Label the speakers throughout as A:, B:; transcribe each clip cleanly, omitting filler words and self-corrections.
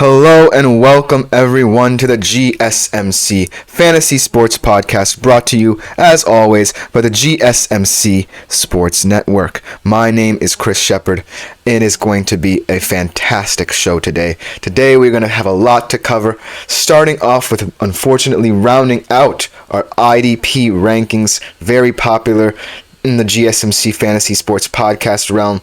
A: Hello and welcome everyone to the GSMC Fantasy Sports Podcast, brought to you as always by the GSMC Sports Network. My name is Chris Shepard. It is going to be a fantastic show today. Today we're going to have a lot to cover, starting off with unfortunately rounding out our IDP rankings, very popular in the GSMC Fantasy Sports Podcast realm.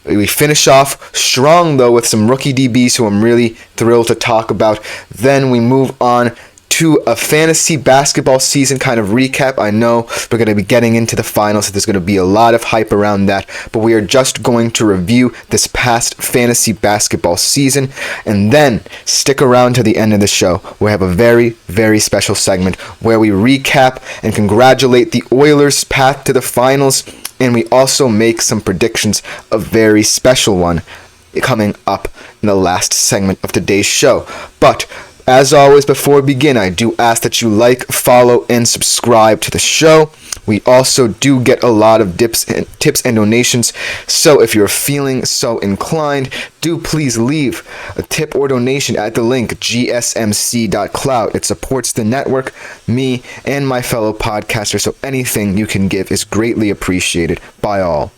A: We finish off strong, though, with some rookie DBs who I'm really thrilled to talk about. Then we move on to a fantasy basketball season kind of recap. I know we're going to be getting into the finals, so there's going to be a lot of hype around that, but we are just going to review this past fantasy basketball season, and then stick around to the end of the show. We have a very, very special segment where we recap and congratulate the Oilers' path to the finals, and we also make some predictions, a very special one coming up in the last segment of today's show. But as always, before we begin, I do ask that you like, follow, and subscribe to the show. We also do get a lot of tips and donations, so if you're feeling so inclined, do please leave a tip or donation at the link gsmc.cloud. It supports the network, me, and my fellow podcasters, so anything you can give is greatly appreciated by all.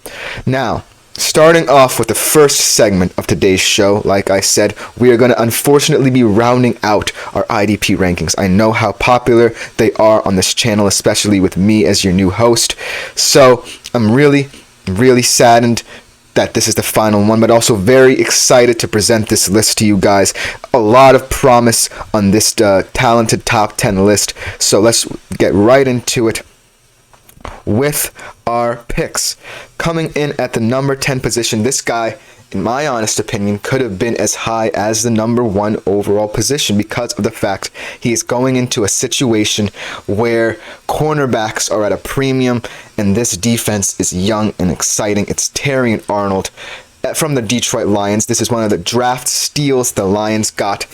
A: Now, starting off with the first segment of today's show, like I said, we are going to unfortunately be rounding out our IDP rankings. I know how popular they are on this channel, especially with me as your new host. So I'm really, really saddened that this is the final one, but also very excited to present this list to you guys. A lot of promise on this talented top 10 list. So let's get right into it with our picks. Coming in at the number 10 position, this guy, in my honest opinion, could have been as high as the number 1 overall position because of the fact he is going into a situation where cornerbacks are at a premium and this defense is young and exciting. It's Terrion Arnold from the Detroit Lions. This is one of the draft steals the Lions got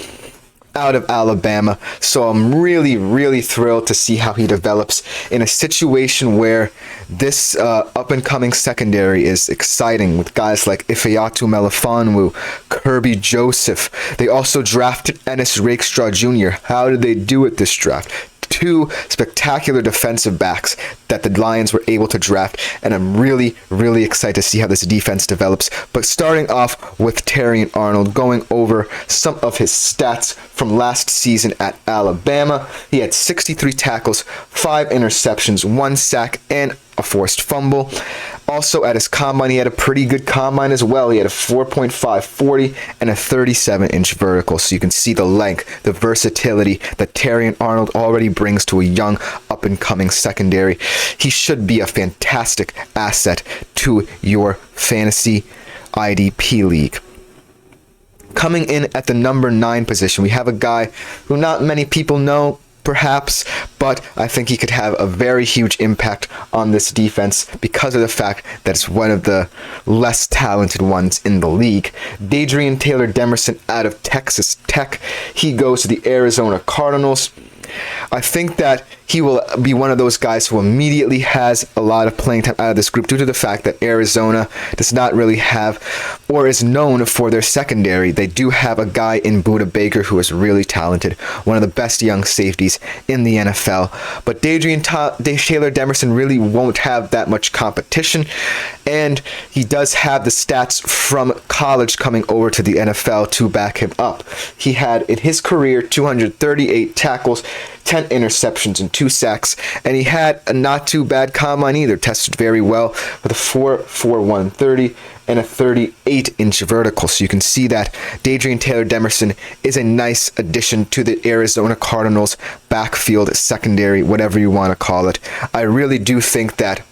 A: out of Alabama, so I'm really, really thrilled to see how he develops in a situation where this up-and-coming secondary is exciting with guys like Ifeatu Melifonwu, Kirby Joseph. They also drafted Ennis Rakestraw Jr. How did they do it this draft? 2 spectacular defensive backs that the Lions were able to draft, and I'm really, really excited to see how this defense develops. But starting off with Terrion Arnold, going over some of his stats from last season at Alabama. He had 63 tackles, 5 interceptions, 1 sack, and a forced fumble. Also at his combine, he had a pretty good combine as well. He had a 4.5 40 and a 37-inch vertical. So you can see the length, the versatility that Terrion Arnold already brings to a young up-and-coming secondary. He should be a fantastic asset to your fantasy IDP league. Coming in at the number 9 position, we have a guy who not many people know, perhaps, but I think he could have a very huge impact on this defense because of the fact that it's one of the less talented ones in the league. Dadrian Taylor Demerson out of Texas Tech. He goes to the Arizona Cardinals. I think that he will be one of those guys who immediately has a lot of playing time out of this group due to the fact that Arizona does not really have or is known for their secondary. They do have a guy in Budda Baker who is really talented, one of the best young safeties in the NFL. But Dadrian Taylor Demerson really won't have that much competition, and he does have the stats from college coming over to the NFL to back him up. He had in his career 238 tackles, 10 interceptions, and 2 sacks, and he had a not too bad combine either. Tested very well with a 4.4 130 and a 38-inch vertical. So you can see that Dadrian Taylor Demerson is a nice addition to the Arizona Cardinals backfield, secondary, whatever you want to call it. I really do think that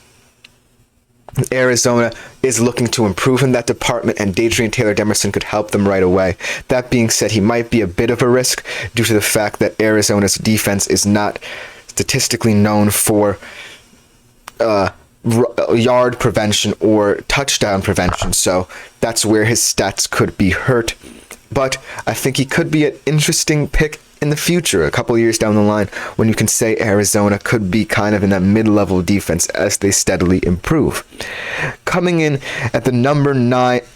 A: Arizona is looking to improve in that department, and Dadrian Taylor Demerson could help them right away. That being said, he might be a bit of a risk due to the fact that Arizona's defense is not statistically known for yard prevention or touchdown prevention, so that's where his stats could be hurt. But I think he could be an interesting pick in the future, a couple years down the line, when you can say Arizona could be kind of in that mid-level defense as they steadily improve. Coming in at the number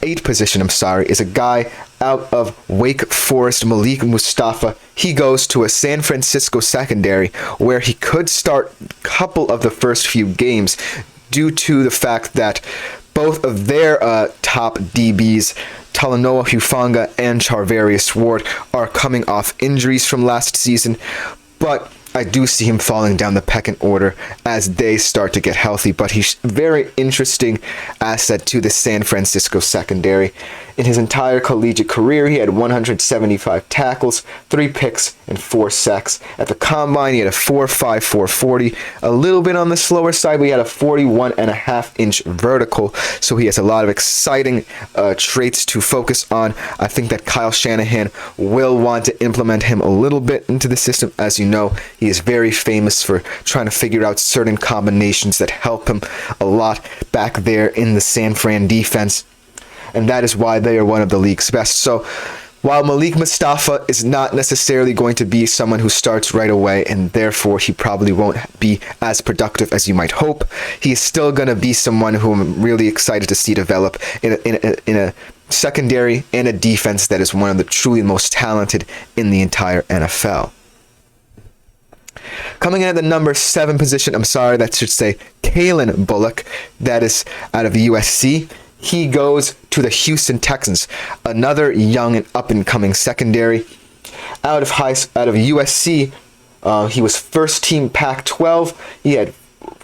A: 8 position, is a guy out of Wake Forest, Malik Mustafa. He goes to a San Francisco secondary where he could start a couple of the first few games due to the fact that both of their top DBs, Talanoa Hufanga and Charvarius Ward, are coming off injuries from last season, but I do see him falling down the pecking order as they start to get healthy, but he's a very interesting asset to the San Francisco secondary. In his entire collegiate career, he had 175 tackles, 3 picks, and 4 sacks. At the combine, he had a 4.5 440, a little bit on the slower side, but he had a 41.5-inch vertical, so he has a lot of exciting traits to focus on. I think that Kyle Shanahan will want to implement him a little bit into the system. As you know, he is very famous for trying to figure out certain combinations that help him a lot back there in the San Fran defense, and that is why they are one of the league's best. So while Malik Mustafa is not necessarily going to be someone who starts right away, and therefore he probably won't be as productive as you might hope, he is still going to be someone who I'm really excited to see develop in a secondary and a defense that is one of the truly most talented in the entire NFL. Coming in at the number 7 position, that should say Kalen Bullock, that is out of USC. He goes to the Houston Texans, another young and up-and-coming secondary. Out of USC, he was first-team Pac-12. He had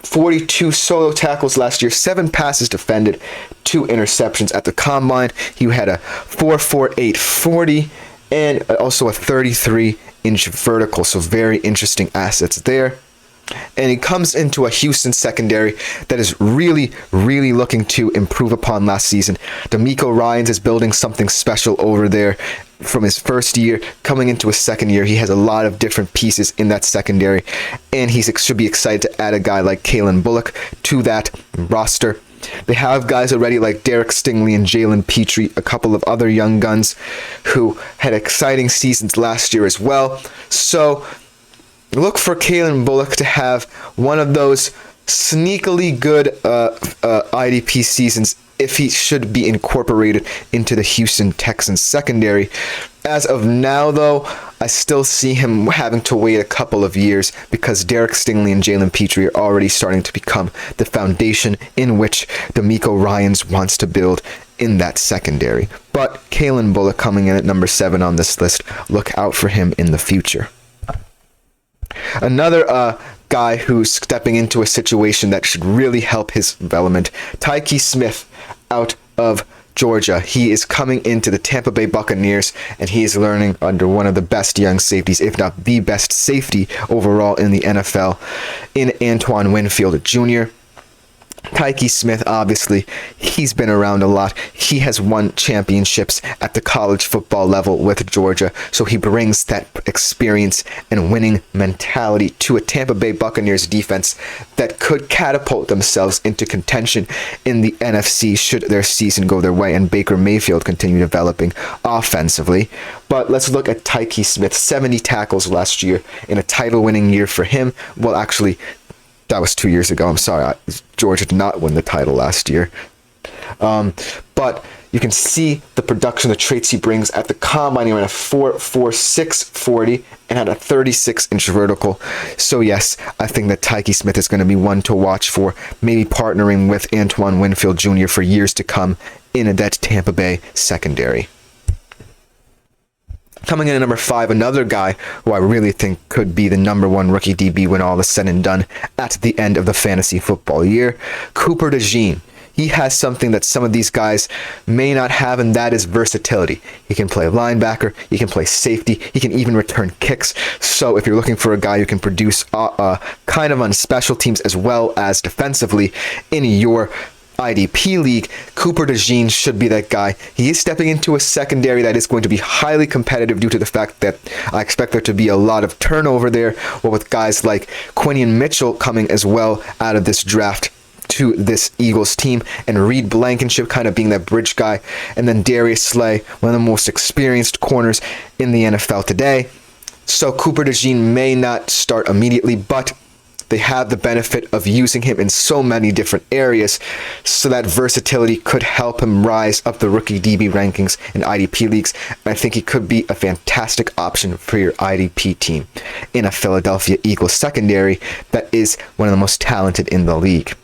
A: 42 solo tackles last year, 7 passes defended, 2 interceptions. At the combine, he had a 4.48 40 and also a 33-inch vertical, so very interesting assets there. And he comes into a Houston secondary that is really, really looking to improve upon last season. D'Amico Ryans is building something special over there from his first year. Coming into his second year, he has a lot of different pieces in that secondary, and he should be excited to add a guy like Kalen Bullock to that roster. They have guys already like Derek Stingley and Jalen Petrie, a couple of other young guns who had exciting seasons last year as well. So look for Kalen Bullock to have one of those sneakily good IDP seasons if he should be incorporated into the Houston Texans secondary. As of now, though, I still see him having to wait a couple of years because Derek Stingley and Jalen Petrie are already starting to become the foundation in which D'Amico Ryans wants to build in that secondary. But Kalen Bullock coming in at number 7 on this list. Look out for him in the future. Another guy who's stepping into a situation that should really help his development, Tyke Smith out of Georgia. He is coming into the Tampa Bay Buccaneers, and he is learning under one of the best young safeties, if not the best safety overall in the NFL, in Antoine Winfield Jr. Tyke Smith, obviously, he's been around a lot. He has won championships at the college football level with Georgia, so he brings that experience and winning mentality to a Tampa Bay Buccaneers defense that could catapult themselves into contention in the NFC should their season go their way and Baker Mayfield continue developing offensively. But let's look at Tyke Smith. 70 tackles last year in a title-winning year for him. Well, actually, that was 2 years ago. I'm sorry. Georgia did not win the title last year. But you can see the production, the traits he brings at the combine. He ran a 4.46 40 and had a 36-inch vertical. So yes, I think that Tyke Smith is going to be one to watch for, maybe partnering with Antoine Winfield Jr. for years to come in that Tampa Bay secondary. Coming in at number 5, another guy who I really think could be the number 1 rookie DB when all is said and done at the end of the fantasy football year, Cooper DeJean. He has something that some of these guys may not have, and that is versatility. He can play linebacker, he can play safety, he can even return kicks. So if you're looking for a guy who can produce kind of on special teams as well as defensively in your IDP league, Cooper DeJean should be that guy. He is stepping into a secondary that is going to be highly competitive due to the fact that I expect there to be a lot of turnover there, or with guys like Quinion Mitchell coming as well out of this draft to this Eagles team, and Reed Blankenship kind of being that bridge guy, and then Darius Slay, one of the most experienced corners in the NFL today. So Cooper DeJean may not start immediately, but they have the benefit of using him in so many different areas, so that versatility could help him rise up the rookie DB rankings in IDP leagues. And I think he could be a fantastic option for your IDP team in a Philadelphia Eagles secondary that is one of the most talented in the league.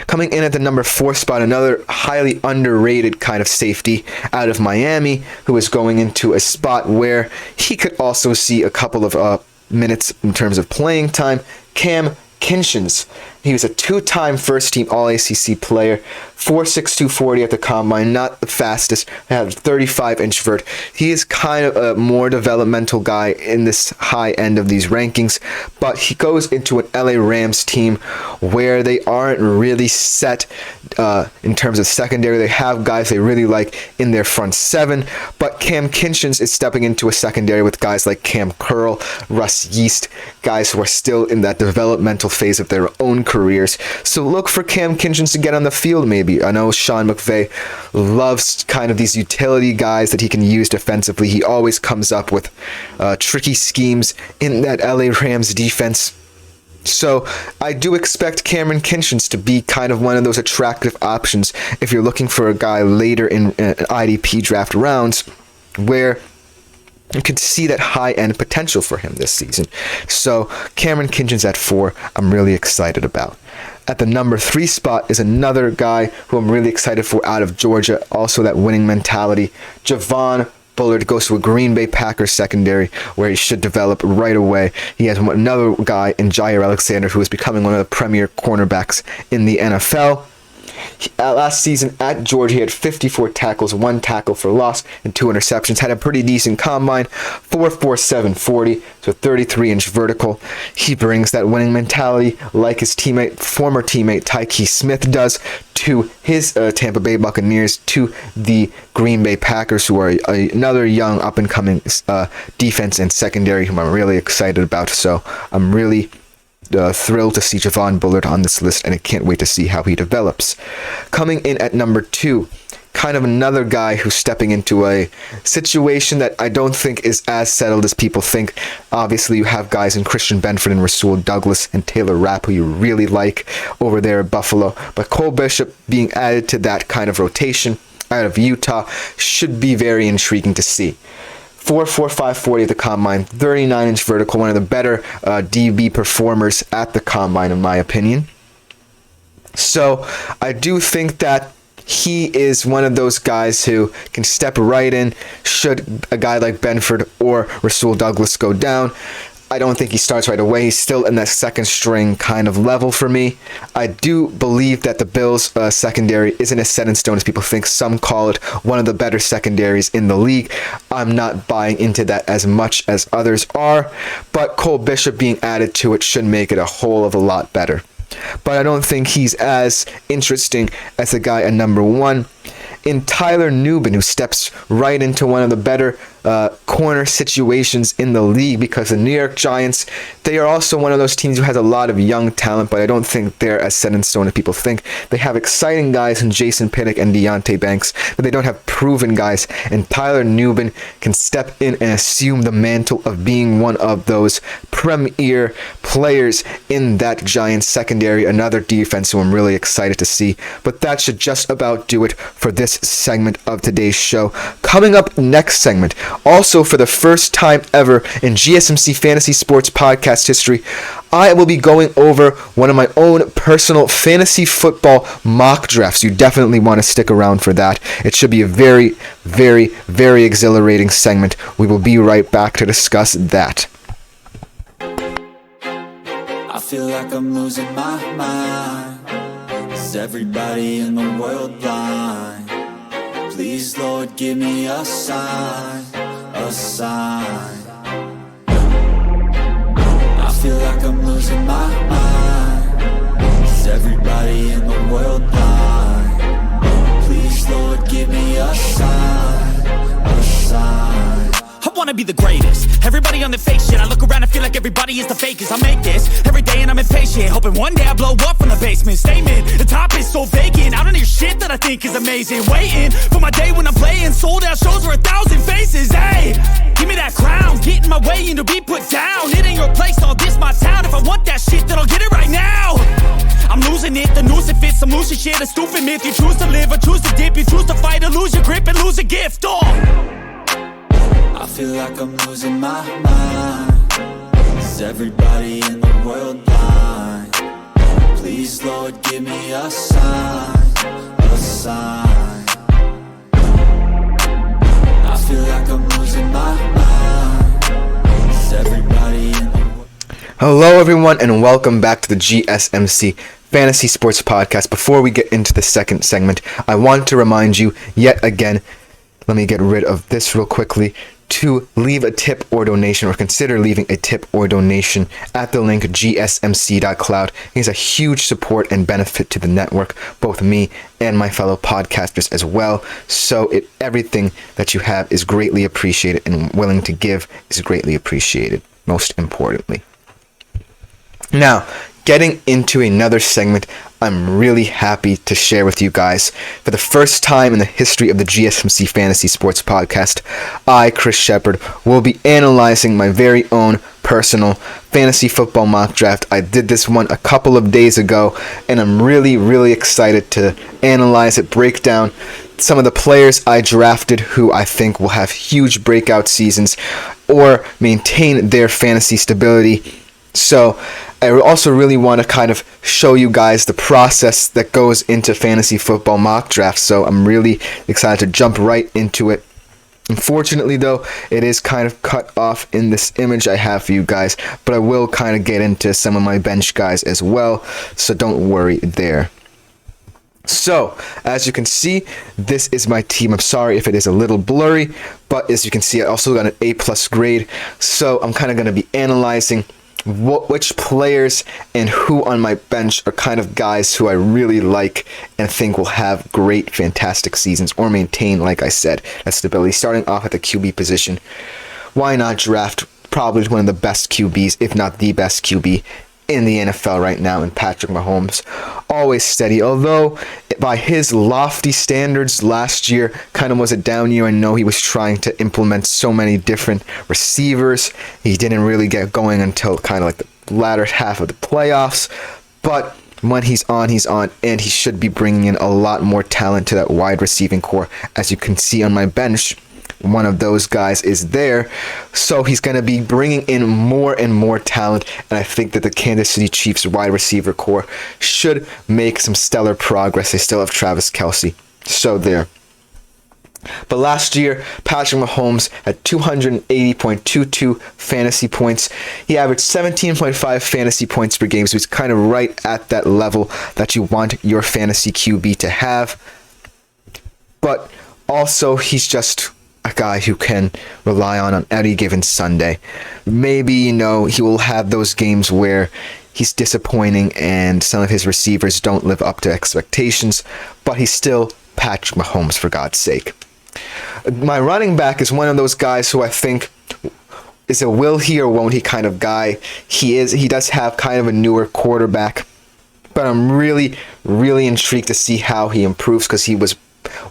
A: Coming in at the number 4 spot, another highly underrated kind of safety out of Miami, who is going into a spot where he could also see a couple of minutes in terms of playing time. Cam Kinchens. He was a 2-time first-team All-ACC player, 4'6", 240 at the combine, not the fastest, had a 35-inch vert. He is kind of a more developmental guy in this high end of these rankings, but he goes into an LA Rams team where they aren't really set in terms of secondary. They have guys they really like in their front 7, but Cam Kinchens is stepping into a secondary with guys like Cam Curl, Russ Yeast, guys who are still in that developmental phase of their own careers. So look for Cam Kinchens to get on the field maybe. I know Sean McVay loves kind of these utility guys that he can use defensively. He always comes up with tricky schemes in that LA Rams defense. So I do expect Cameron Kinchens to be kind of one of those attractive options if you're looking for a guy later in IDP draft rounds where you can see that high-end potential for him this season. So Cameron Kinchens at 4, I'm really excited about. At the number 3 spot is another guy who I'm really excited for out of Georgia, also that winning mentality. Javon Bullard goes to a Green Bay Packers secondary where he should develop right away. He has another guy in Jair Alexander who is becoming one of the premier cornerbacks in the NFL. Last season at Georgia, he had 54 tackles, 1 tackle for loss, and 2 interceptions. Had a pretty decent combine, 4.47 40, so 33-inch vertical. He brings that winning mentality like his former teammate Tyke Smith does, to his Tampa Bay Buccaneers, to the Green Bay Packers, who are another young up-and-coming defense and secondary whom I'm really excited about. So I'm really thrilled to see Javon Bullard on this list, and I can't wait to see how he develops. Coming in at number 2, kind of another guy who's stepping into a situation that I don't think is as settled as people think. Obviously, you have guys in Christian Benford and Rasul Douglas and Taylor Rapp who you really like over there at Buffalo, but Cole Bishop being added to that kind of rotation out of Utah should be very intriguing to see. 4.45 40 at the combine, 39-inch vertical, one of the better DB performers at the combine in my opinion. So I do think that he is one of those guys who can step right in should a guy like Benford or Rasul Douglas go down. I don't think he starts right away. He's still in that second string kind of level for me. I do believe that the Bills secondary isn't as set in stone as people think. Some call it one of the better secondaries in the league. I'm not buying into that as much as others are, but Cole Bishop being added to it should make it a whole of a lot better. But I don't think he's as interesting as the guy at number 1 in Tyler Nubin, who steps right into one of the better corner situations in the league, because the New York Giants, they are also one of those teams who has a lot of young talent, but I don't think they're as set in stone as people think. They have exciting guys in Jason Pinnock and Deontay Banks, but they don't have proven guys, and Tyler Nubin can step in and assume the mantle of being one of those premier players in that Giants secondary, another defense who I'm really excited to see. But that should just about do it for this segment of today's show. Coming up next segment, also for the first time ever in GSMC Fantasy Sports Podcast history, I will be going over one of my own personal fantasy football mock drafts. You definitely want to stick around for that. It should be a very, very, very exhilarating segment. We will be right back to discuss that.
B: I feel like I'm losing my mind. Is everybody in the world blind? Please, Lord, give me a sign, a sign. I feel like I'm losing my mind. Is everybody in the world blind? Please, Lord, give me a sign, a sign.
C: I wanna be the greatest. Everybody on the fake shit. I look around and feel like everybody is the fakest. I make this every day and I'm impatient. hoping one day I blow up from the basement. Statement, the top is so vacant. I don't hear shit that I think is amazing. Waiting for my day when I'm playing sold out shows for 1,000 faces. Hey, give me that crown, get in my way and to be put down. It ain't your place, all this my town. If I want that shit, then I'll get it right now. I'm losing it, the noose it fits, some loose shit, a stupid myth. You choose to live or choose to dip, you choose to fight or lose your grip and lose a gift. Oh,
B: I feel like I'm losing my mind. Is everybody in the world blind? Please, Lord, give me a sign, a sign. I feel like I'm losing my mind. Is everybody in the world?
A: Hello, everyone, and welcome back to the GSMC Fantasy Sports Podcast. Before we get into the second segment, I want to remind you yet again, let me get rid of this real quickly, to leave a tip or donation, or consider leaving a tip or donation at the link gsmc.cloud. It is a huge support and benefit to the network, both me and my fellow podcasters as well. So everything that you have is greatly appreciated, and willing to give is greatly appreciated, most importantly. Now, getting into another segment, I'm really happy to share with you guys. For the first time in the history of the GSMC Fantasy Sports Podcast, I, Chris Shepard, will be analyzing my very own personal fantasy football mock draft. I did this one a couple of days ago, and I'm really excited to analyze it, break down some of the players I drafted who I think will have huge breakout seasons or maintain their fantasy stability. So I also really want to kind of show you guys the process that goes into fantasy football mock drafts. So I'm really excited to jump right into it. Unfortunately, though, it is kind of cut off in this image I have for you guys, but I will kind of get into some of my bench guys as well, so don't worry there. So, as you can see, this is my team. I'm sorry if it is a little blurry, but as you can see, I also got an A+ grade, so I'm kind of going to be analyzing which players and who on my bench are kind of guys who I really like and think will have great, fantastic seasons or maintain, like I said, that stability. Starting off at the QB position, why not draft probably one of the best QBs, if not the best QB in the NFL right now, in Patrick Mahomes. Always steady, although by his lofty standards last year kind of was a down year. I know he was trying to implement so many different receivers. He didn't really get going until kind of like the latter half of the playoffs, but when he's on, and he should be bringing in a lot more talent to that wide receiving core. As you can see on my bench, one of those guys is there, so he's going to be bringing in more and more talent, and I think that the Kansas City Chiefs wide receiver core should make some stellar progress. They still have Travis Kelce, so but last year, Patrick Mahomes had 280.22 fantasy points. He averaged 17.5 fantasy points per game, so he's kind of right at that level that you want your fantasy QB to have. But also, he's just a guy who can rely on any given Sunday. Maybe, he will have those games where he's disappointing and some of his receivers don't live up to expectations, but he's still Patrick Mahomes, for God's sake. My running back is one of those guys who I think is a will he or won't he kind of guy. He does have kind of a newer quarterback, but I'm really intrigued to see how he improves, because he was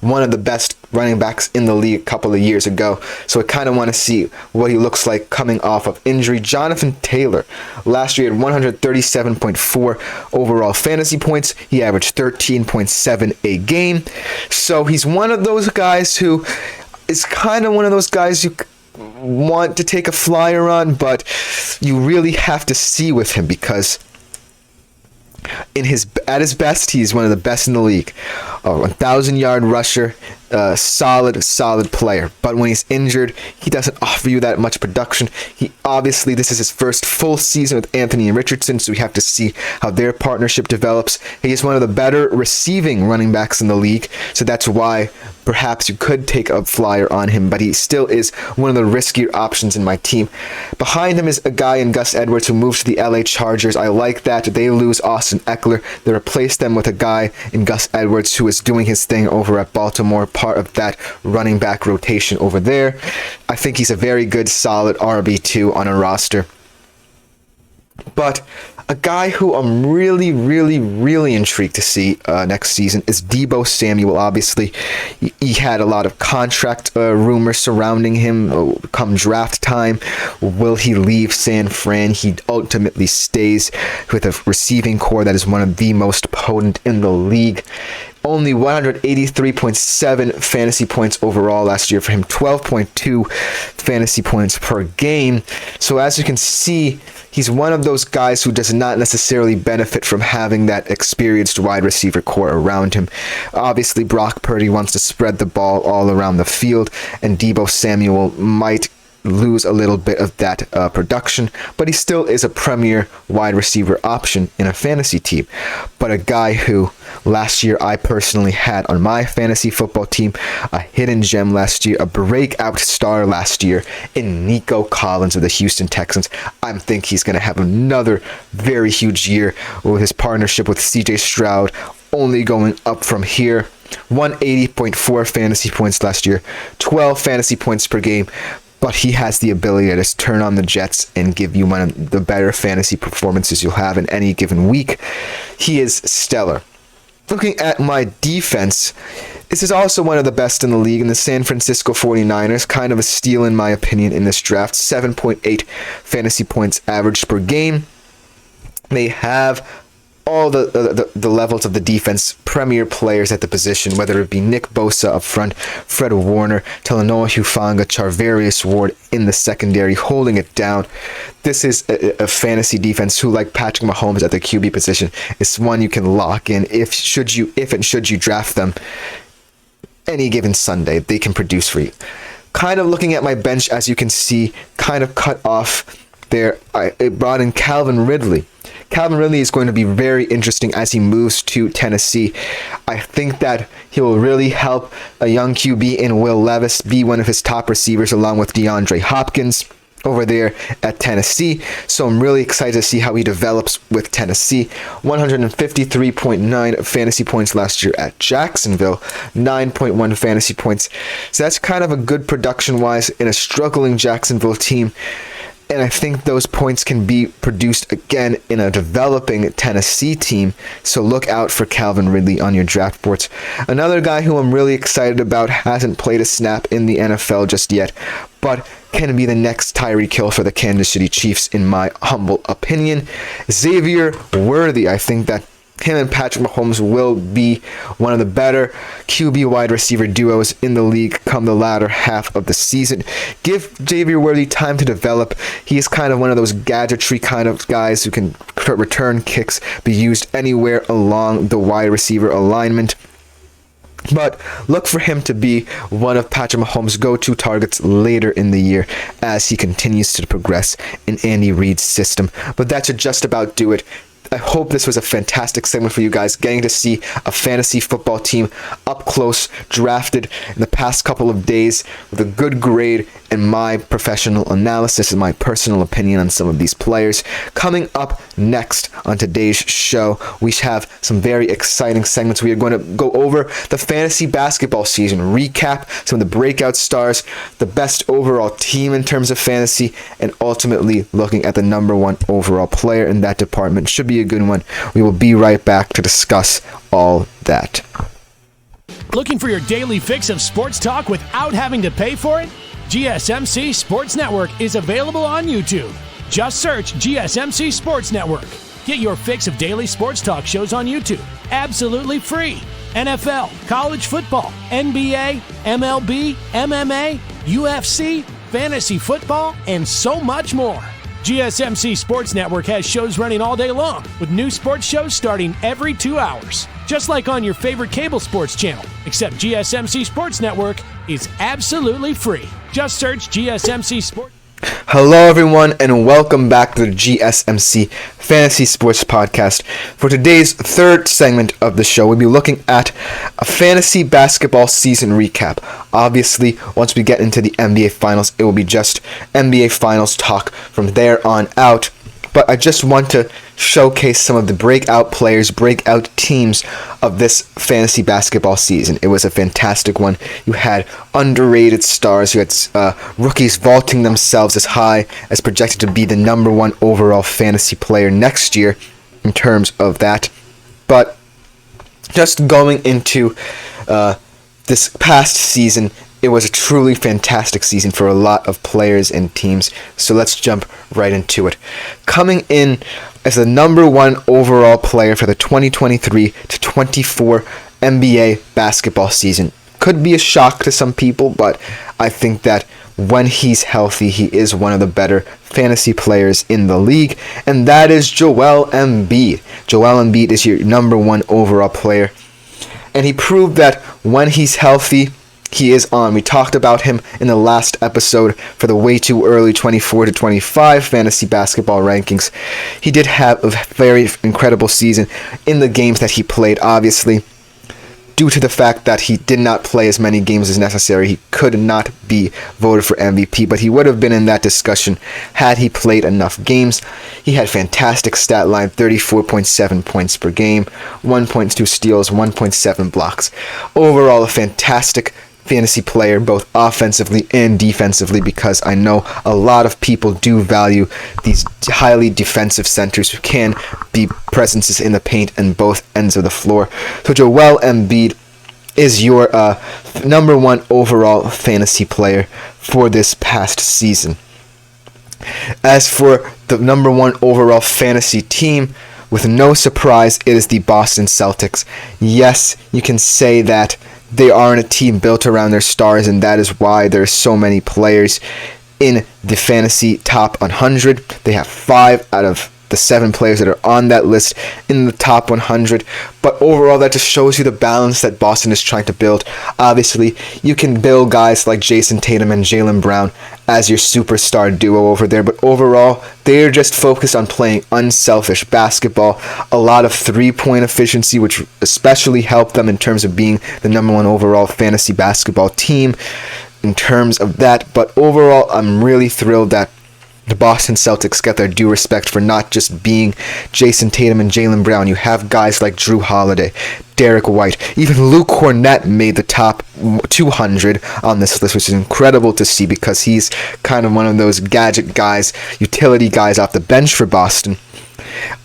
A: one of the best running backs in the league a couple of years ago. So I kind of want to see what he looks like coming off of injury. Jonathan Taylor, last year had 137.4 overall fantasy points. He averaged 13.7 a game. So he's one of those guys who is kind of one of those guys you want to take a flyer on, but you really have to see with him, because at his best, he's one of the best in the league. A 1,000-yard rusher, solid player. But when he's injured, he doesn't offer you that much production. Obviously, this is his first full season with Anthony and Richardson, so we have to see how their partnership develops. He is one of the better receiving running backs in the league, so that's why perhaps you could take a flyer on him, but he still is one of the riskier options in my team. Behind him is a guy in Gus Edwards who moves to the LA Chargers. I like that. They lose Austin Eckler. They replace them with a guy in Gus Edwards who is doing his thing over at Baltimore, part of that running back rotation over there. I think he's a very good, solid RB2 on a roster. But A guy who I'm really intrigued to see next season is Deebo Samuel. Obviously, he had a lot of contract rumors surrounding him come draft time. Will he leave San Fran? He ultimately stays with a receiving core that is one of the most potent in the league. Only 183.7 fantasy points overall last year for him, 12.2 fantasy points per game. So as you can see, he's one of those guys who does not necessarily benefit from having that experienced wide receiver core around him. Obviously, Brock Purdy wants to spread the ball all around the field, and Deebo Samuel might lose a little bit of that production, but he still is a premier wide receiver option in a fantasy team. But a guy who last year I personally had on my fantasy football team, a hidden gem last year, a breakout star last year in Nico Collins of the Houston Texans. I think he's going to have another very huge year with his partnership with CJ Stroud only going up from here. 180.4 fantasy points last year, 12 fantasy points per game. But he has the ability to just turn on the Jets and give you one of the better fantasy performances you'll have in any given week. He is stellar. Looking at my defense, this is also one of the best in the league in the San Francisco 49ers. Kind of a steal in my opinion in this draft. 7.8 fantasy points averaged per game. They have all the levels of the defense, premier players at the position, whether it be Nick Bosa up front, Fred Warner, Talanoa Hufanga, Charvarius Ward in the secondary, holding it down. This is a fantasy defense who, like Patrick Mahomes at the QB position, is one you can lock in if and should you draft them any given Sunday. They can produce for you. Kind of looking at my bench, as you can see, kind of cut off there. I brought in Calvin Ridley. Calvin Ridley is going to be very interesting as he moves to Tennessee. I think that he will really help a young QB in Will Levis be one of his top receivers along with DeAndre Hopkins over there at Tennessee. So I'm really excited to see how he develops with Tennessee. 153.9 fantasy points last year at Jacksonville, 9.1 fantasy points. So that's kind of a good production-wise in a struggling Jacksonville team. And I think those points can be produced again in a developing Tennessee team. So look out for Calvin Ridley on your draft boards. Another guy who I'm really excited about, hasn't played a snap in the NFL just yet, but can be the next Tyreek Hill for the Kansas City Chiefs in my humble opinion. Xavier Worthy. I think that him and Patrick Mahomes will be one of the better QB wide receiver duos in the league come the latter half of the season. Give Xavier Worthy time to develop. He is kind of one of those gadgetry kind of guys who can return kicks, be used anywhere along the wide receiver alignment. But look for him to be one of Patrick Mahomes' go-to targets later in the year as he continues to progress in Andy Reid's system. But that should just about do it. I hope this was a fantastic segment for you guys, getting to see a fantasy football team up close, drafted in the past couple of days with a good grade and my professional analysis and my personal opinion on some of these players. Coming up next on today's show, we have some very exciting segments. We are going to go over the fantasy basketball season, recap some of the breakout stars, the best overall team in terms of fantasy, and ultimately looking at the number one overall player in that department. Should be a good one. We will be right back to discuss all that.
C: Looking for your daily fix of sports talk without having to pay for it? GSMC Sports Network is available on YouTube. Just search GSMC Sports Network. Get your fix of daily sports talk shows on YouTube, absolutely free. NFL, college football, NBA, MLB, MMA, UFC, fantasy football, and so much more. GSMC Sports Network has shows running all day long, with new sports shows starting every 2 hours. Just like on your favorite cable sports channel, except GSMC Sports Network is absolutely free. Just search GSMC Sports.
A: Hello everyone and welcome back to the GSMC Fantasy Sports Podcast. For today's third segment of the show, we'll be looking at a fantasy basketball season recap. Obviously, once we get into the NBA Finals, it will be just NBA Finals talk from there on out. but I just want to showcase some of the breakout players, breakout teams of this fantasy basketball season. It was a fantastic one. You had underrated stars. You had rookies vaulting themselves as high as projected to be the number one overall fantasy player next year in terms of that. But just going into this past season, it was a truly fantastic season for a lot of players and teams, so let's jump right into it. Coming in as the number one overall player for the 2023 to 24 NBA basketball season. Could be a shock to some people, but I think that when he's healthy, he is one of the better fantasy players in the league, and that is Joel Embiid. Joel Embiid is your number one overall player, and he proved that when he's healthy, he is on. We talked about him in the last episode for the way too early 24 to 25 fantasy basketball rankings. He did have a very incredible season in the games that he played, obviously. Due to the fact that he did not play as many games as necessary, he could not be voted for MVP, but he would have been in that discussion had he played enough games. He had fantastic stat line, 34.7 points per game, 1.2 steals, 1.7 blocks. Overall, a fantastic fantasy player, both offensively and defensively, because I know a lot of people do value these highly defensive centers who can be presences in the paint and both ends of the floor. So Joel Embiid is your number one overall fantasy player for this past season. As for the number one overall fantasy team, with no surprise, it is the Boston Celtics. Yes, you can say that they aren't a team built around their stars, and that is why there's so many players in the fantasy top 100. They have 5 out of the 7 players that are on that list in the top 100. But overall, that just shows you the balance that Boston is trying to build. Obviously, you can build guys like Jason Tatum and Jaylen Brown as your superstar duo over there, but overall, they're just focused on playing unselfish basketball. A lot of three-point efficiency, which especially helped them in terms of being the number one overall fantasy basketball team in terms of that. But overall, I'm really thrilled that the Boston Celtics get their due respect for not just being Jason Tatum and Jaylen Brown. You have guys like Drew Holiday, Derek White, even Luke Cornett made the top 200 on this list, which is incredible to see because he's kind of one of those gadget guys, utility guys off the bench for Boston.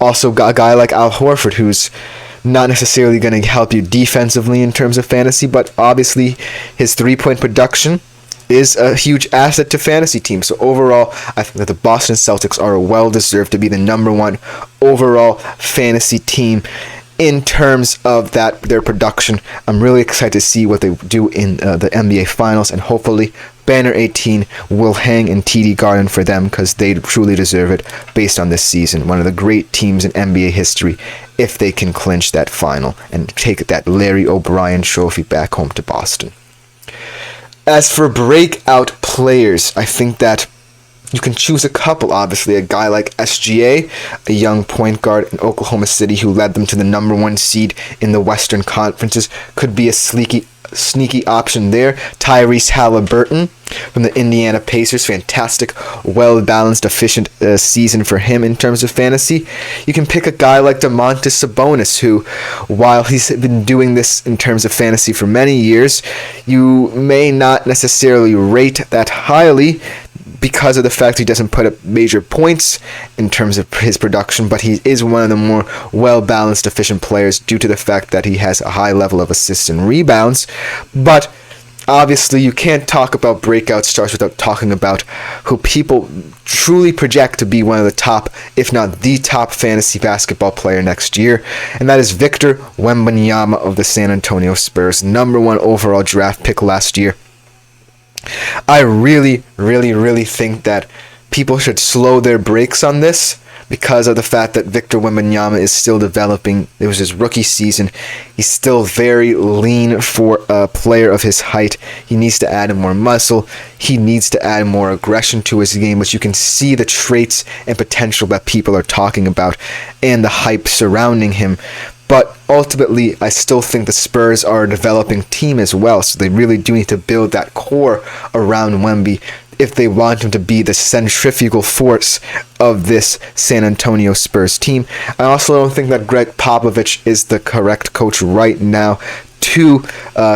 A: Also got a guy like Al Horford, who's not necessarily going to help you defensively in terms of fantasy, but obviously his three-point production is a huge asset to fantasy teams. So overall, I think that the Boston Celtics are well-deserved to be the number one overall fantasy team in terms of their production. I'm really excited to see what they do in the NBA Finals, and hopefully Banner 18 will hang in TD Garden for them because they truly deserve it based on this season. One of the great teams in NBA history if they can clinch that final and take that Larry O'Brien trophy back home to Boston. As for breakout players, I think that you can choose a couple, obviously. A guy like SGA, a young point guard in Oklahoma City who led them to the number one seed in the Western Conferences, could be a sneaky option there. Tyrese Halliburton from the Indiana Pacers, fantastic, well-balanced, efficient season for him in terms of fantasy. You can pick a guy like Domantas Sabonis, who, while he's been doing this in terms of fantasy for many years, you may not necessarily rate that highly because of the fact he doesn't put up major points in terms of his production, but he is one of the more well-balanced, efficient players due to the fact that he has a high level of assists and rebounds. But obviously, you can't talk about breakout stars without talking about who people truly project to be one of the top, if not the top, fantasy basketball player next year, and that is Victor Wembanyama of the San Antonio Spurs, number one overall draft pick last year. I really think that people should slow their brakes on this because of the fact that Victor Wembanyama is still developing. It was his rookie season. He's still very lean for a player of his height. He needs to add more muscle. He needs to add more aggression to his game, but you can see the traits and potential that people are talking about and the hype surrounding him. But ultimately, I still think the Spurs are a developing team as well, so they really do need to build that core around Wemby if they want him to be the centrifugal force of this San Antonio Spurs team. I also don't think that Greg Popovich is the correct coach right now to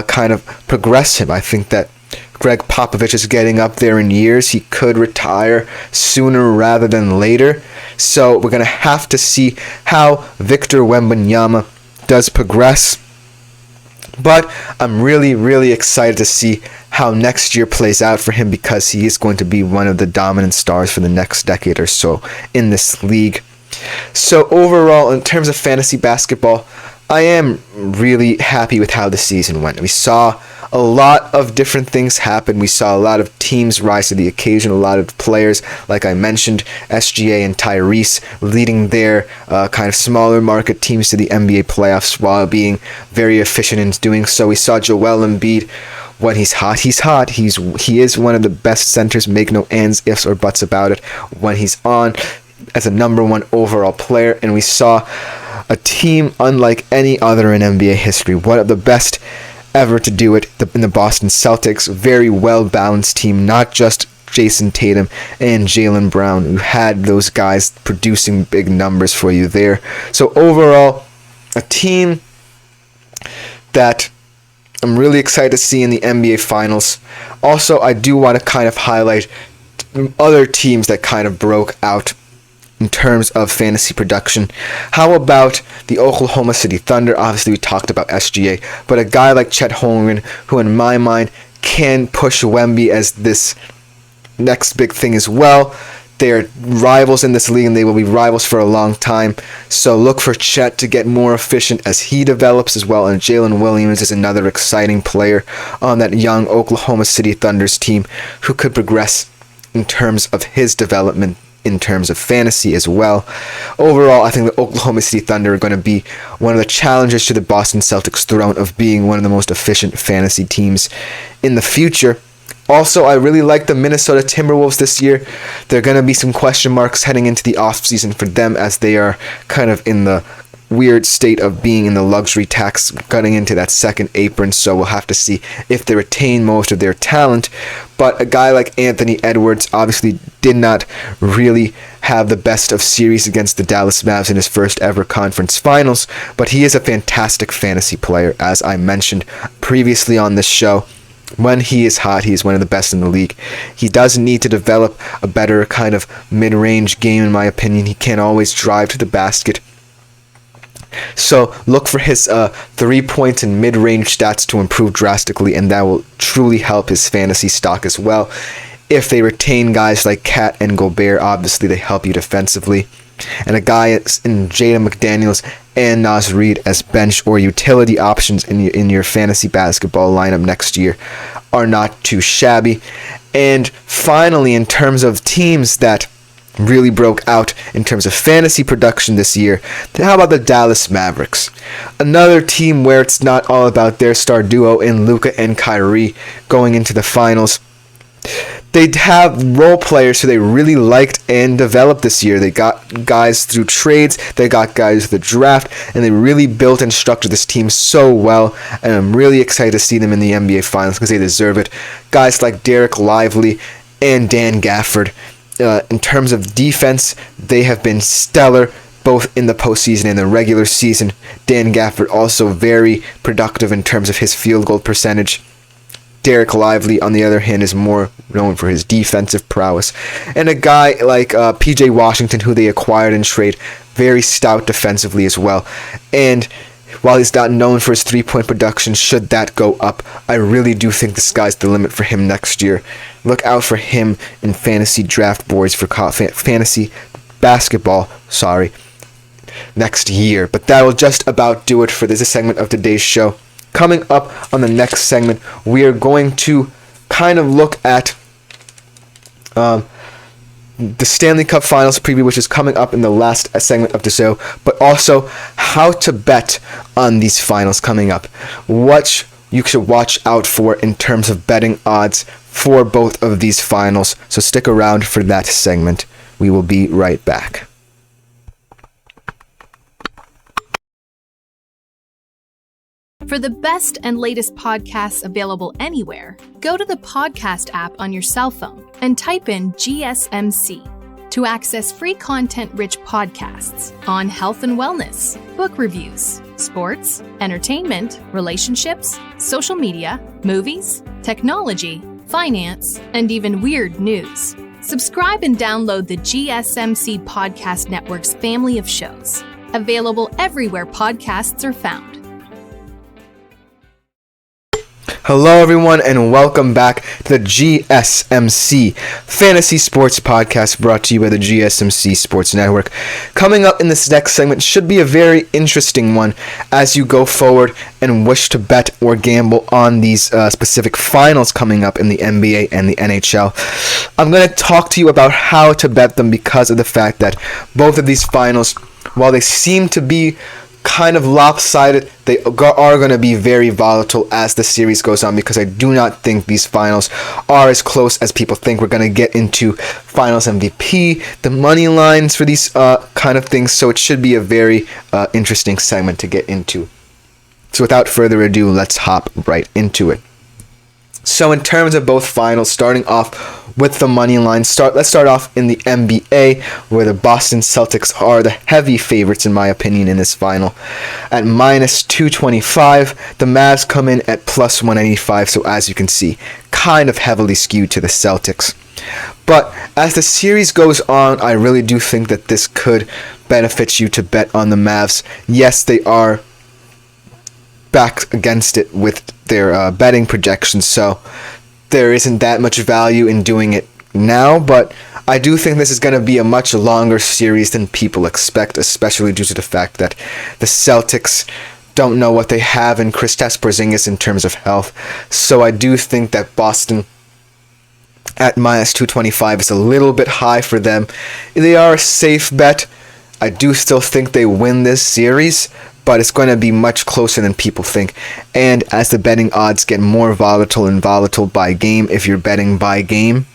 A: kind of progress him. I think that Greg Popovich is getting up there in years. He could retire sooner rather than later. So we're going to have to see how Victor Wembanyama does progress. But I'm really, really excited to see how next year plays out for him, because he is going to be one of the dominant stars for the next decade or so in this league. So overall, in terms of fantasy basketball, I am really happy with how the season went. We saw a lot of different things happen. We saw a lot of teams rise to the occasion, a lot of players, like I mentioned, SGA and Tyrese, leading their kind of smaller market teams to the NBA playoffs while being very efficient in doing so. We saw Joel Embiid. When he's hot, he's hot. He is one of the best centers, make no ands, ifs, or buts about it, when he's on as a number one overall player. And we saw a team unlike any other in NBA history, one of the best ever to do it in the Boston Celtics. Very well-balanced team, not just Jason Tatum and Jaylen Brown, who had those guys producing big numbers for you there. So overall, a team that I'm really excited to see in the NBA Finals. Also, I do want to kind of highlight other teams that kind of broke out in terms of fantasy production. How about the Oklahoma City Thunder? Obviously, we talked about SGA, but a guy like Chet Holmgren, who in my mind can push Wemby as this next big thing as well. They're rivals in this league, and they will be rivals for a long time. So look for Chet to get more efficient as he develops as well. And Jalen Williams is another exciting player on that young Oklahoma City Thunder's team who could progress in terms of his development in terms of fantasy as well. Overall, I think the Oklahoma City Thunder are going to be one of the challengers to the Boston Celtics' throne of being one of the most efficient fantasy teams in the future. Also, I really like the Minnesota Timberwolves this year. There are going to be some question marks heading into the offseason for them, as they are kind of in the weird state of being in the luxury tax, cutting into that second apron. So we'll have to see if they retain most of their talent. But a guy like Anthony Edwards obviously did not really have the best of series against the Dallas Mavs in his first ever conference finals. But he is a fantastic fantasy player, as I mentioned previously on this show. When he is hot, he is one of the best in the league. He does need to develop a better kind of mid-range game, in my opinion. He can't always drive to the basket. So look for his 3-point and mid-range stats to improve drastically, and that will truly help his fantasy stock as well. If they retain guys like Cat and Gobert, obviously they help you defensively. And a guy in Jaden McDaniels and Naz Reid as bench or utility options in your fantasy basketball lineup next year are not too shabby. And finally, in terms of teams that really broke out in terms of fantasy production this year, how about the Dallas Mavericks? Another team where it's not all about their star duo in Luka and Kyrie going into the finals. They have role players who they really liked and developed this year. They got guys through trades, they got guys through the draft, and they really built and structured this team so well. And I'm really excited to see them in the NBA Finals because they deserve it. Guys like Derek Lively and Dan Gafford. In terms of defense, they have been stellar both in the postseason and the regular season. Dan Gafford also very productive in terms of his field goal percentage. Derek Lively, on the other hand, is more known for his defensive prowess. And a guy like PJ Washington, who they acquired in trade, very stout defensively as well. And while he's not known for his three-point production, should that go up, I really do think the sky's the limit for him next year. Look out for him in fantasy draft boards for fantasy basketball, next year. But that will just about do it for this segment of today's show. Coming up on the next segment, we are going to kind of look at the Stanley Cup Finals preview, which is coming up in the last segment of the show, but also how to bet on these finals coming up. What you should watch out for in terms of betting odds for both of these finals. So stick around for that segment. We will be right back.
D: For the best and latest podcasts available anywhere, go to the podcast app on your cell phone and type in GSMC to access free content-rich podcasts on health and wellness, book reviews, sports, entertainment, relationships, social media, movies, technology, finance, and even weird news. Subscribe and download the GSMC Podcast Network's family of shows, available everywhere podcasts are found.
A: Hello everyone and welcome back to the GSMC Fantasy Sports Podcast, brought to you by the GSMC Sports Network. Coming up in this next segment should be a very interesting one as you go forward and wish to bet or gamble on these specific finals coming up in the NBA and the NHL. I'm going to talk to you about how to bet them because of the fact that both of these finals, while they seem to be kind of lopsided, they are going to be very volatile as the series goes on, because I do not think these finals are as close as people think. We're going to get into finals MVP, the money lines for these kind of things, so it should be a very interesting segment to get into. So without further ado, let's hop right into it. So in terms of both finals, starting off with the money line, let's start off in the NBA, where the Boston Celtics are the heavy favorites in my opinion in this final. At minus 225, the Mavs come in at plus 185, so as you can see, kind of heavily skewed to the Celtics. But as the series goes on, I really do think that this could benefit you to bet on the Mavs. Yes, they are back against it with their betting projections, so there isn't that much value in doing it now, but I do think this is going to be a much longer series than people expect, especially due to the fact that the Celtics don't know what they have in Kristaps Porzingis in terms of health. So I do think that Boston at minus 225 is a little bit high for them. They are a safe bet. I do still think they win this series, but it's going to be much closer than people think. And as the betting odds get more volatile and volatile by game, if you're betting by game,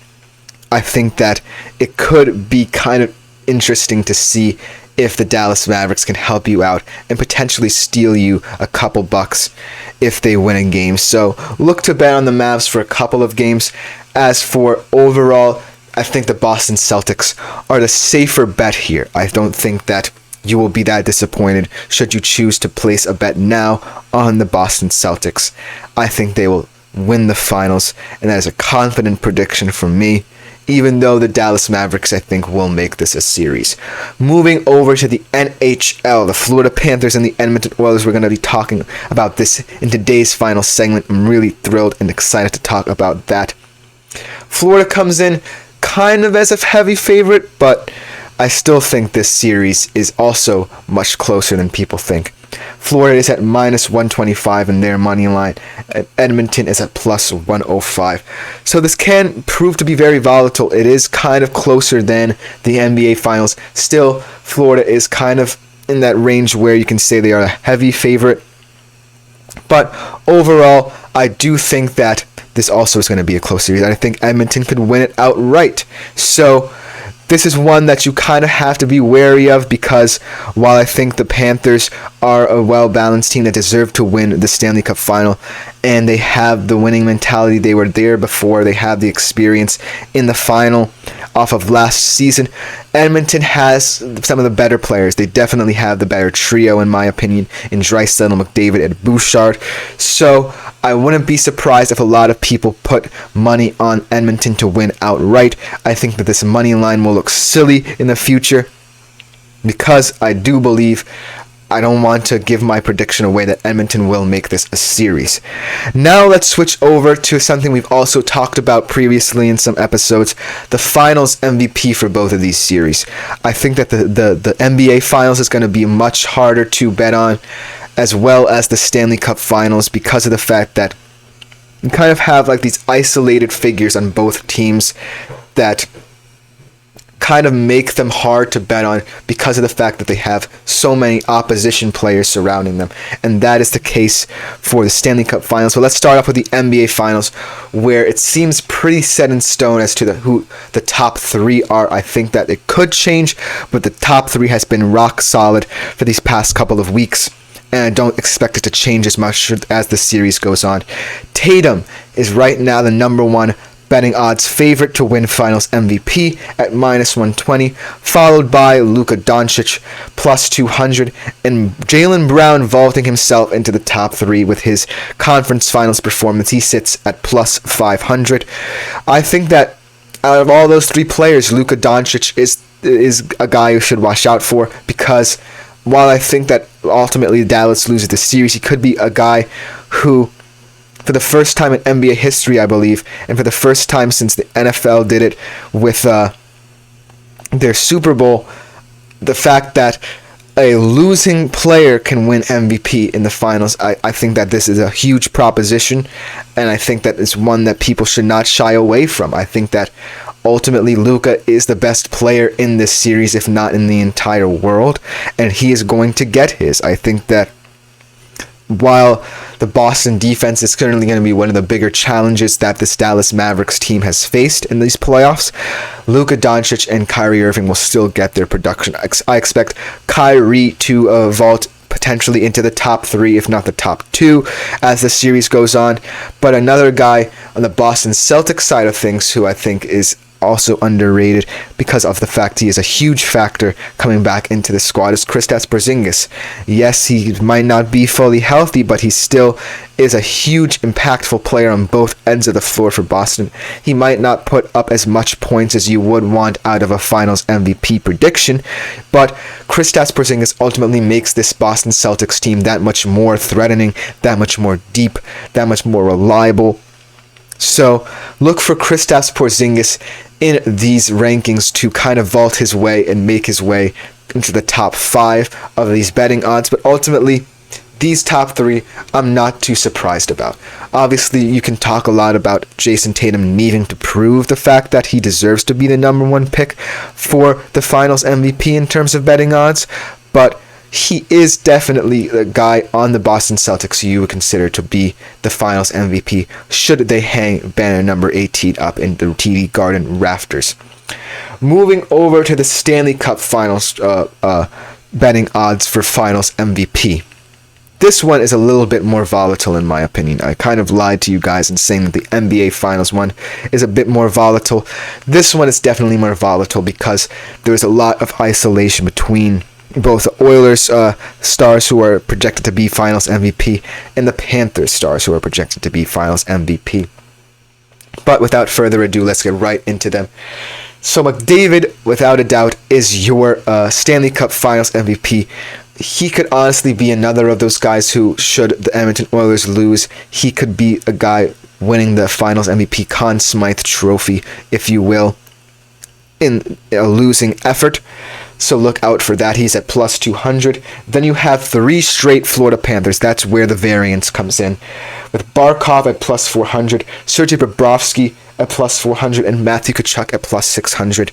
A: I think that it could be kind of interesting to see if the Dallas Mavericks can help you out and potentially steal you a couple bucks if they win a game. So look to bet on the Mavs for a couple of games. As for overall, I think the Boston Celtics are the safer bet here. I don't think that you will be that disappointed should you choose to place a bet now on the Boston Celtics. I think they will win the finals, and that is a confident prediction from me, even though the Dallas Mavericks, I think, will make this a series. Moving over to the NHL, the Florida Panthers and the Edmonton Oilers. We're going to be talking about this in today's final segment. I'm really thrilled and excited to talk about that. Florida comes in kind of as a heavy favorite, but I still think this series is also much closer than people think. Florida is at minus 125 in their money line, and Edmonton is at plus 105. So this can prove to be very volatile. It is kind of closer than the NBA Finals. Still, Florida is kind of in that range where you can say they are a heavy favorite. But overall, I do think that this also is going to be a close series. I think Edmonton could win it outright. So this is one that you kind of have to be wary of, because while I think the Panthers are a well-balanced team that deserve to win the Stanley Cup Final, and they have the winning mentality, they were there before, they have the experience in the final off of last season, Edmonton has some of the better players. They definitely have the better trio, in my opinion, in Draisaitl, McDavid, and Bouchard. So I wouldn't be surprised if a lot of people put money on Edmonton to win outright. I think that this money line will look silly in the future, because I do believe, I don't want to give my prediction away, that Edmonton will make this a series. Now let's switch over to something we've also talked about previously in some episodes, the finals MVP for both of these series. I think that the NBA Finals is going to be much harder to bet on, as well as the Stanley Cup Finals, because of the fact that you kind of have like these isolated figures on both teams that kind of make them hard to bet on, because of the fact that they have so many opposition players surrounding them. And that is the case for the Stanley Cup Finals. So let's start off with the NBA Finals, where it seems pretty set in stone as to who the top three are. I think that it could change, but the top three has been rock solid for these past couple of weeks. and I don't expect it to change as much as the series goes on. Tatum is right now the number one betting odds favorite to win Finals MVP at -120, followed by Luka Doncic plus 200, and Jaylen Brown vaulting himself into the top 3 with his conference finals performance. He sits at plus 500. I think that out of all those 3 players, Luka Doncic is a guy you should watch out for, because while I think that ultimately Dallas loses the series, he could be a guy who, for the first time in NBA history, I believe, and for the first time since the NFL did it with their Super Bowl, the fact that a losing player can win MVP in the finals, I think that this is a huge proposition, and I think that it's one that people should not shy away from. I think that ultimately Luka is the best player in this series, if not in the entire world, and he is going to get his. I think that while the Boston defense is currently going to be one of the bigger challenges that this Dallas Mavericks team has faced in these playoffs, Luka Doncic and Kyrie Irving will still get their production. I expect Kyrie to vault potentially into the top 3, if not the top 2, as the series goes on. But another guy on the Boston Celtics side of things who I think is also underrated because of the fact he is a huge factor coming back into the squad is Kristaps Porzingis. Yes, he might not be fully healthy, but he still is a huge impactful player on both ends of the floor for Boston. He might not put up as much points as you would want out of a Finals MVP prediction, but Kristaps Porzingis ultimately makes this Boston Celtics team that much more threatening, that much more deep, that much more reliable. So look for Kristaps Porzingis in these rankings to kind of vault his way and make his way into the top 5 of these betting odds. But ultimately, these top 3, I'm not too surprised about. Obviously, you can talk a lot about Jason Tatum needing to prove the fact that he deserves to be the number 1 pick for the Finals MVP in terms of betting odds, but he is definitely the guy on the Boston Celtics who you would consider to be the Finals MVP should they hang banner number 18 up in the TD Garden rafters. Moving over to the Stanley Cup Finals betting odds for Finals MVP. This one is a little bit more volatile in my opinion. I kind of lied to you guys in saying that the NBA Finals one is a bit more volatile. This one is definitely more volatile because there's a lot of isolation between both the Oilers stars who are projected to be Finals MVP and the Panthers stars who are projected to be Finals MVP. But without further ado, let's get right into them. So McDavid, without a doubt, is your Stanley Cup Finals MVP. He could honestly be another of those guys who, should the Edmonton Oilers lose, he could be a guy winning the Finals MVP Conn Smythe Trophy, if you will, in a losing effort. So look out for that. He's at plus 200. Then you have 3 straight Florida Panthers. That's where the variance comes in. With Barkov at plus 400, Sergei Bobrovsky at plus 400, and Matthew Tkachuk at plus 600.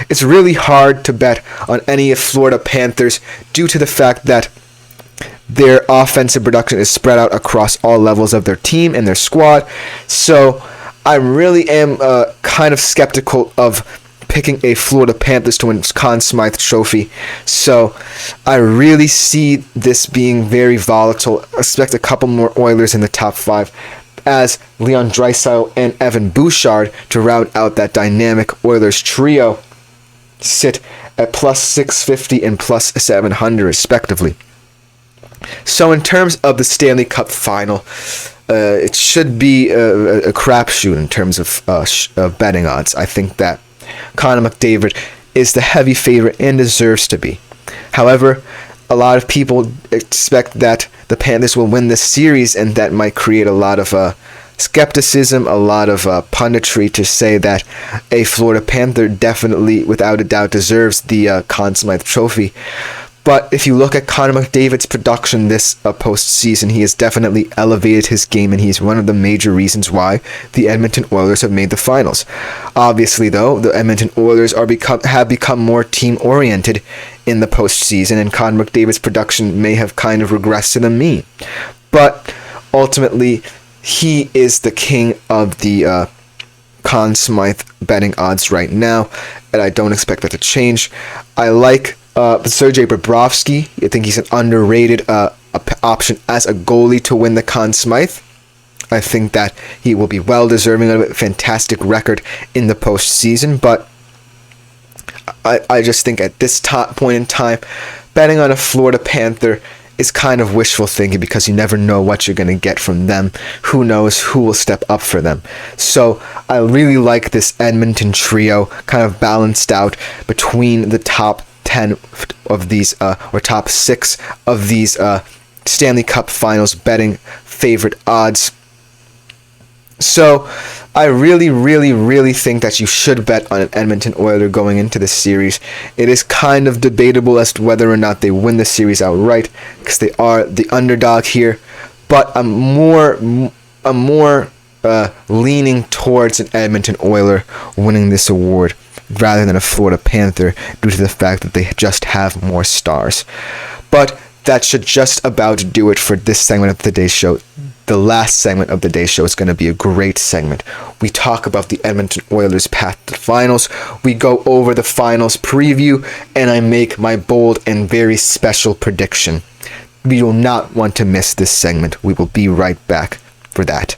A: It's really hard to bet on any of Florida Panthers due to the fact that their offensive production is spread out across all levels of their team and their squad. So I really am kind of skeptical of picking a Florida Panthers to win Conn Smythe Trophy. So I really see this being very volatile. Expect a couple more Oilers in the top 5 as Leon Draisaitl and Evan Bouchard to round out that dynamic Oilers trio sit at plus 650 and plus 700 respectively. So in terms of the Stanley Cup Final, it should be a crapshoot in terms of betting odds. I think that Connor McDavid is the heavy favorite and deserves to be. However, a lot of people expect that the Panthers will win this series, and that might create a lot of skepticism, a lot of punditry to say that a Florida Panther definitely, without a doubt, deserves the Conn Smythe Trophy. But if you look at Connor McDavid's production this postseason, he has definitely elevated his game, and he's one of the major reasons why the Edmonton Oilers have made the finals. Obviously, though, the Edmonton Oilers have become more team-oriented in the postseason, and Connor McDavid's production may have kind of regressed to the mean. But ultimately, he is the king of the Conn Smythe betting odds right now, and I don't expect that to change. I like Sergei Bobrovsky, I think he's an underrated option as a goalie to win the Conn Smythe. I think that he will be well deserving of a fantastic record in the postseason, but I just think at this point in time, betting on a Florida Panther is kind of wishful thinking because you never know what you're going to get from them. Who knows who will step up for them. So I really like this Edmonton trio, kind of balanced out between the top 10 of these, or top 6 of these Stanley Cup Finals betting favorite odds. So I really think that you should bet on an Edmonton Oiler going into this series. It is kind of debatable as to whether or not they win the series outright because they are the underdog here, but I'm more leaning towards an Edmonton Oiler winning this award rather than a Florida Panther due to the fact that they just have more stars. But that should just about do it for this segment of today's show. The last segment of the day's show is going to be a great segment. We talk about the Edmonton Oilers' path to the finals. We go over the finals preview, and I make my bold and very special prediction. We will not want to miss this segment. We will be right back for that.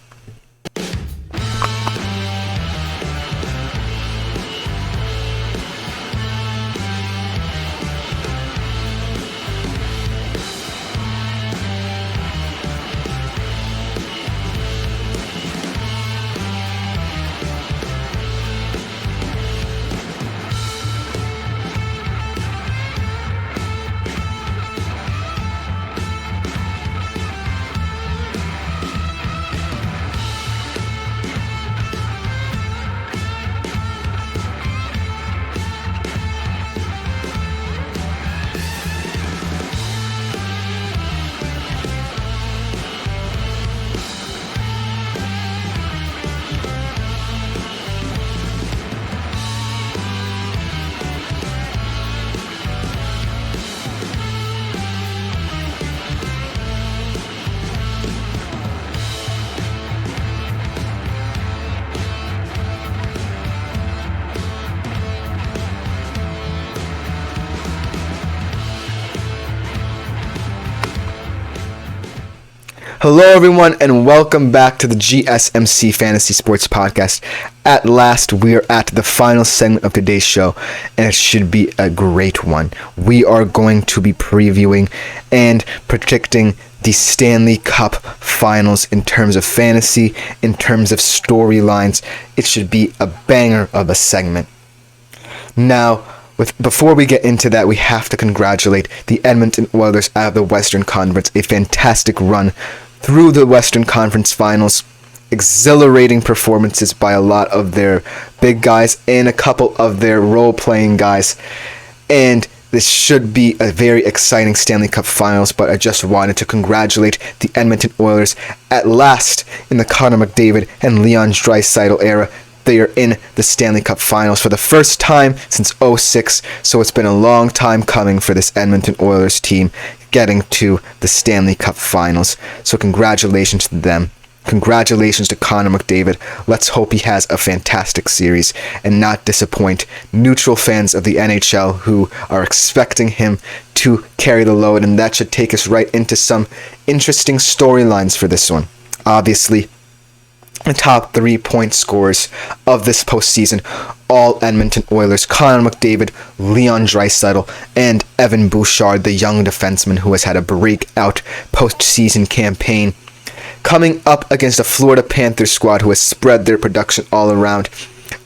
A: Hello everyone and welcome back to the GSMC Fantasy Sports Podcast. At last, we are at the final segment of today's show, and it should be a great one. We are going to be previewing and predicting the Stanley Cup Finals in terms of fantasy, in terms of storylines. It should be a banger of a segment. Now, before we get into that, we have to congratulate the Edmonton Oilers out of the Western Conference. A fantastic run through the Western Conference Finals. Exhilarating performances by a lot of their big guys and a couple of their role-playing guys. And this should be a very exciting Stanley Cup Finals, but I just wanted to congratulate the Edmonton Oilers. At last, in the Connor McDavid and Leon Draisaitl era, they are in the Stanley Cup Finals for the first time since 2006, so it's been a long time coming for this Edmonton Oilers team getting to the Stanley Cup Finals. So congratulations to them. Congratulations to Connor McDavid. Let's hope he has a fantastic series and not disappoint neutral fans of the NHL who are expecting him to carry the load, and that should take us right into some interesting storylines for this one. Obviously, the top 3 point scorers of this postseason, all Edmonton Oilers: Connor McDavid, Leon Draisaitl, and Evan Bouchard, the young defenseman who has had a breakout postseason campaign, coming up against a Florida Panthers squad who has spread their production all around.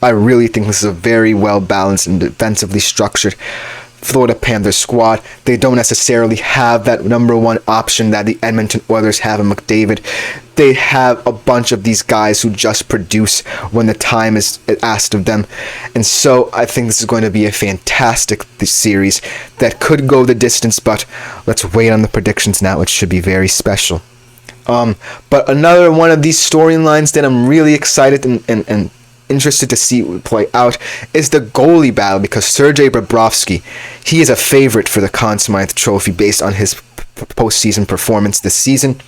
A: I really think this is a very well balanced and defensively structured Florida Panthers squad. They don't necessarily have that number one option that the Edmonton Oilers have in McDavid. They have a bunch of these guys who just produce when the time is asked of them. And so I think this is going to be a fantastic series that could go the distance, but let's wait on the predictions now. It should be very special. But another one of these storylines that I'm really excited and interested to see play out is the goalie battle, because Sergei Bobrovsky, he is a favorite for the Conn Smythe Trophy based on his postseason performance this season.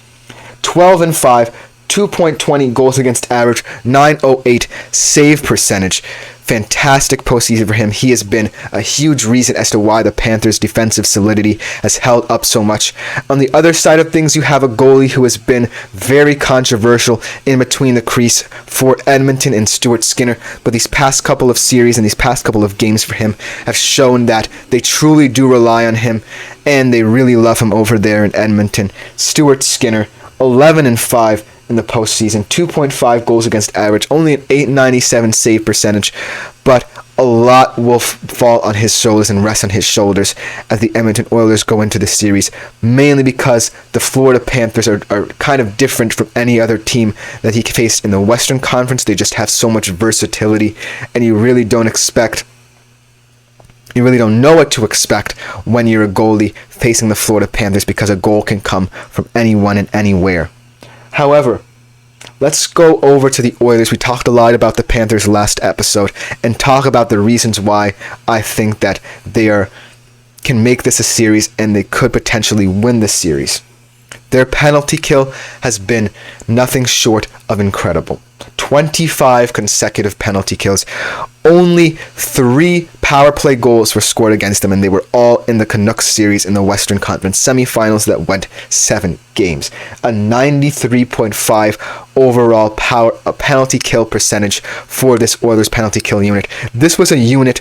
A: 12-5, 2.20 goals against average, .908 save percentage. fantastic postseason for him. He has been a huge reason as to why the Panthers' defensive solidity has held up so much. On the other side of things, you have a goalie who has been very controversial in between the crease for Edmonton and Stuart Skinner, but these past couple of series and these past couple of games for him have shown that they truly do rely on him, and they really love him over there in Edmonton. Stuart Skinner, 11-5 in the postseason, 2.5 goals against average, only an .897 save percentage, but a lot will fall on his shoulders and rest on his shoulders as the Edmonton Oilers go into the series, mainly because the Florida Panthers are kind of different from any other team that he faced in the Western Conference. They just have so much versatility, and you really don't know what to expect when you're a goalie facing the Florida Panthers, because a goal can come from anyone and anywhere. However, let's go over to the Oilers. We talked a lot about the Panthers last episode and talk about the reasons why I think that they can make this a series and they could potentially win the series. Their penalty kill has been nothing short of incredible. 25 consecutive penalty kills. Only 3 power play goals were scored against them, and they were all in the Canucks series in the Western Conference semifinals that went 7 games. A 93.5 overall penalty kill percentage for this Oilers penalty kill unit. This was a unit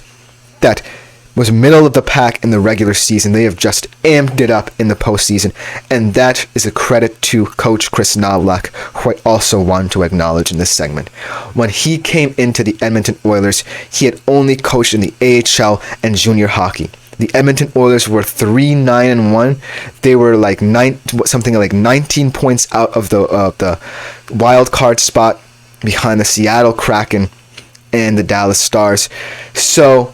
A: that was middle of the pack in the regular season. They have just amped it up in the postseason, and that is a credit to Coach Chris Knoblauch, who I also want to acknowledge in this segment. When he came into the Edmonton Oilers, he had only coached in the AHL and junior hockey. The Edmonton Oilers were 3-9-1. They were something like 19 points out of the wild card spot behind the Seattle Kraken and the Dallas Stars. So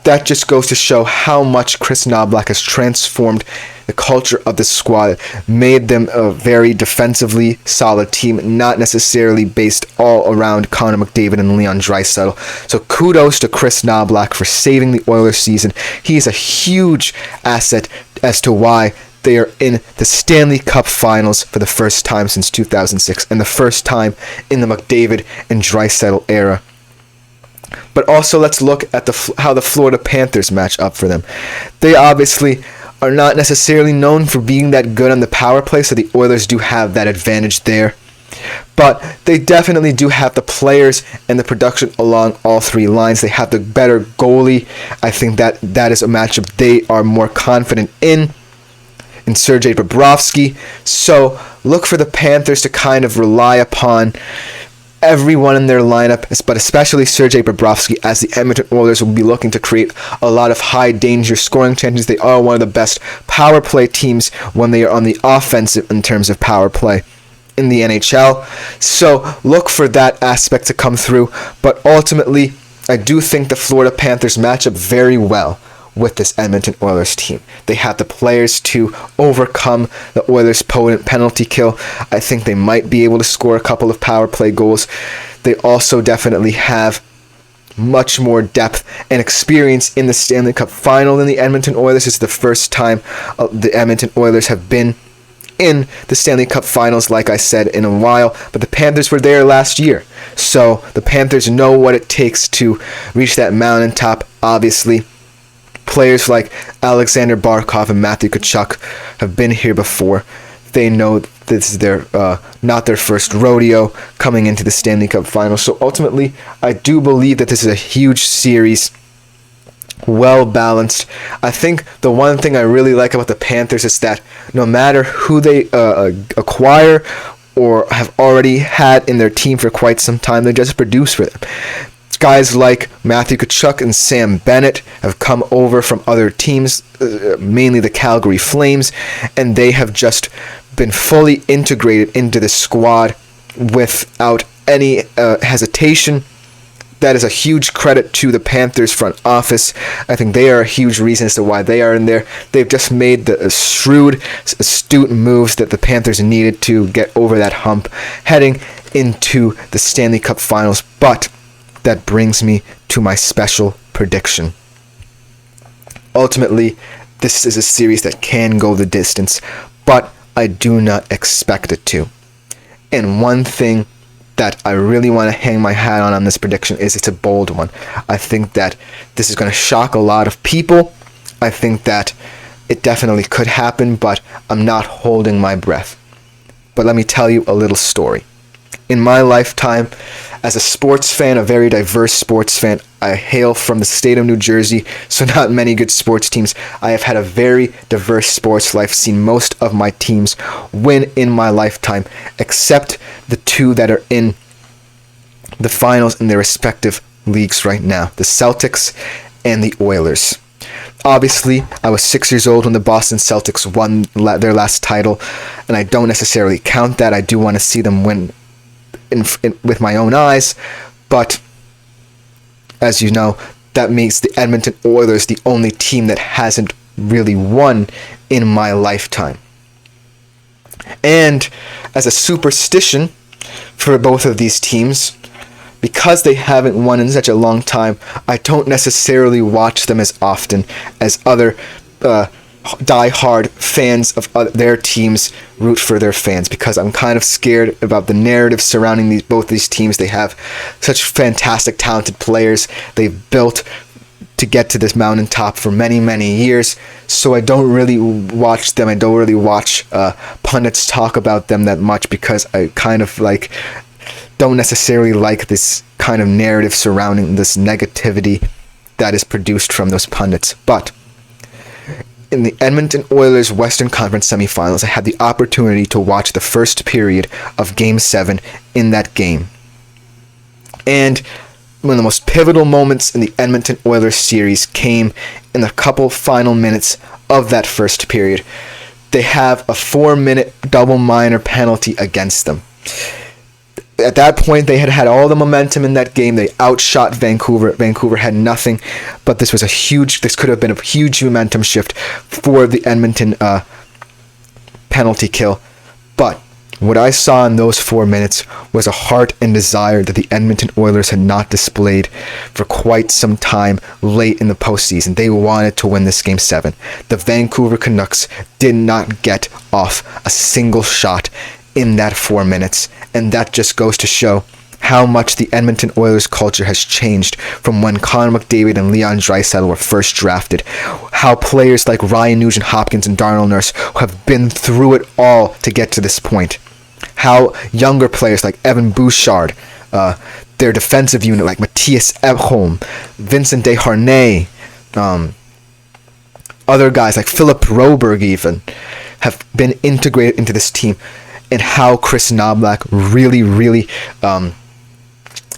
A: that just goes to show how much Chris Knoblauch has transformed the culture of the squad, made them a very defensively solid team, not necessarily based all around Connor McDavid and Leon Draisaitl. So kudos to Chris Knoblauch for saving the Oilers season. He is a huge asset as to why they are in the Stanley Cup Finals for the first time since 2006, and the first time in the McDavid and Draisaitl era. But also let's look at how the Florida Panthers match up for them. They obviously are not necessarily known for being that good on the power play, so the Oilers do have that advantage there. But they definitely do have the players and the production along all 3 lines. They have the better goalie. I think that is a matchup they are more confident in Sergei Bobrovsky. So look for the Panthers to kind of rely upon everyone in their lineup, but especially Sergei Bobrovsky, as the Edmonton Oilers will be looking to create a lot of high-danger scoring chances. They are one of the best power play teams when they are on the offensive in terms of power play in the NHL. So look for that aspect to come through. But ultimately, I do think the Florida Panthers match up very well with this Edmonton Oilers team. They have the players to overcome the Oilers' potent penalty kill. I think they might be able to score a couple of power play goals. They also definitely have much more depth and experience in the Stanley Cup Final than the Edmonton Oilers. It's the first time the Edmonton Oilers have been in the Stanley Cup Finals, like I said, in a while, but the Panthers were there last year. So the Panthers know what it takes to reach that mountaintop, obviously. Players like Alexander Barkov and Matthew Tkachuk have been here before. They know this is not their first rodeo coming into the Stanley Cup Finals. So ultimately, I do believe that this is a huge series, well balanced. I think the one thing I really like about the Panthers is that no matter who they acquire or have already had in their team for quite some time, they just produce for them. Guys like Matthew Tkachuk and Sam Bennett have come over from other teams, mainly the Calgary Flames, and they have just been fully integrated into the squad without any hesitation. That is a huge credit to the Panthers front office. I think they are a huge reason as to why they are in there. They've just made the shrewd, astute moves that the Panthers needed to get over that hump heading into the Stanley Cup Finals. But that brings me to my special prediction. Ultimately, this is a series that can go the distance, but I do not expect it to. And one thing that I really want to hang my hat on this prediction is it's a bold one. I think that this is going to shock a lot of people. I think that it definitely could happen, but I'm not holding my breath. But let me tell you a little story. In my lifetime, as a sports fan, a very diverse sports fan, I hail from the state of New Jersey, so not many good sports teams. I have had a very diverse sports life, seen most of my teams win in my lifetime, except the two that are in the finals in their respective leagues right now, the Celtics and the Oilers. Obviously, I was 6 years old when the Boston Celtics won their last title, and I don't necessarily count that. I do want to see them win with my own eyes, but as you know, that makes the Edmonton Oilers the only team that hasn't really won in my lifetime. And as a superstition for both of these teams, because they haven't won in such a long time, I don't necessarily watch them as often as other die-hard fans of their teams root for their fans, because I'm kind of scared about the narrative surrounding both these teams. They have such fantastic, talented players they've built to get to this mountaintop for many, many years, so I don't really watch them. I don't really watch pundits talk about them that much, because I kind of don't necessarily like this kind of narrative surrounding this negativity that is produced from those pundits. But in the Edmonton Oilers Western Conference semifinals, I had the opportunity to watch the first period of Game 7 in that game. And one of the most pivotal moments in the Edmonton Oilers series came in the couple final minutes of that first period. They have a 4-minute double minor penalty against them. At that point, they had all the momentum in that game. They outshot Vancouver. Vancouver had nothing, but this could have been a huge momentum shift for the Edmonton penalty kill. But what I saw in those 4 minutes was a heart and desire that the Edmonton Oilers had not displayed for quite some time late in the postseason. They wanted to win this Game 7. The Vancouver Canucks did not get off a single shot in that 4 minutes, and that just goes to show how much the Edmonton Oilers culture has changed from when Connor McDavid and Leon Draisaitl were first drafted. How players like Ryan Nugent-Hopkins and Darnell Nurse have been through it all to get to this point. How younger players like Evan Bouchard, their defensive unit like Matthias Ekholm, Vincent Desharnais, other guys like Philip Broberg even, have been integrated into this team, and how Chris Knoblauch really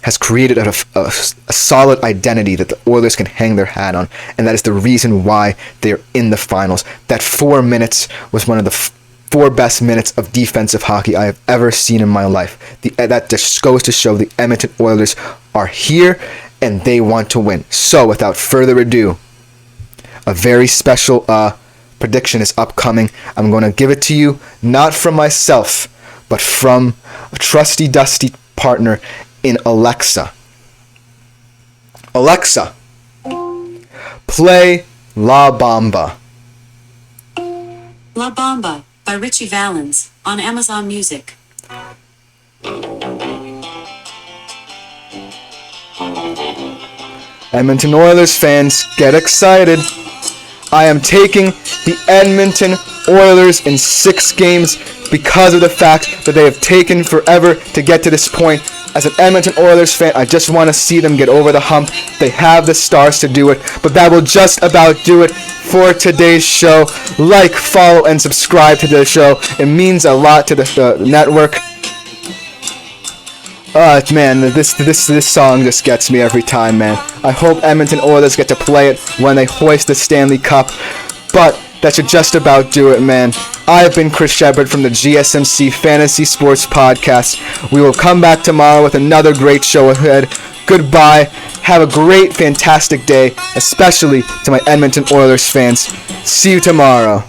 A: has created a solid identity that the Oilers can hang their hat on, and that is the reason why they're in the finals. That 4 minutes was one of the 4 best minutes of defensive hockey I have ever seen in my life. That just goes to show the Edmonton Oilers are here, and they want to win. So, without further ado, a very special prediction is upcoming. I'm going to give it to you, not from myself, but from a trusty dusty partner in Alexa. Alexa, play La Bamba.
E: La Bamba by Richie Valens on Amazon Music.
A: Edmonton Oilers fans, get excited. I am taking the Edmonton Oilers in 6 games because of the fact that they have taken forever to get to this point. As an Edmonton Oilers fan, I just want to see them get over the hump. They have the stars to do it, but that will just about do it for today's show. Like, follow, and subscribe to the show. It means a lot to the network. Man, this song just gets me every time, man. I hope Edmonton Oilers get to play it when they hoist the Stanley Cup, but that should just about do it, man. I've been Chris Shepard from the GSMC Fantasy Sports Podcast. We will come back tomorrow with another great show ahead. Goodbye. Have a great, fantastic day, especially to my Edmonton Oilers fans. See you tomorrow.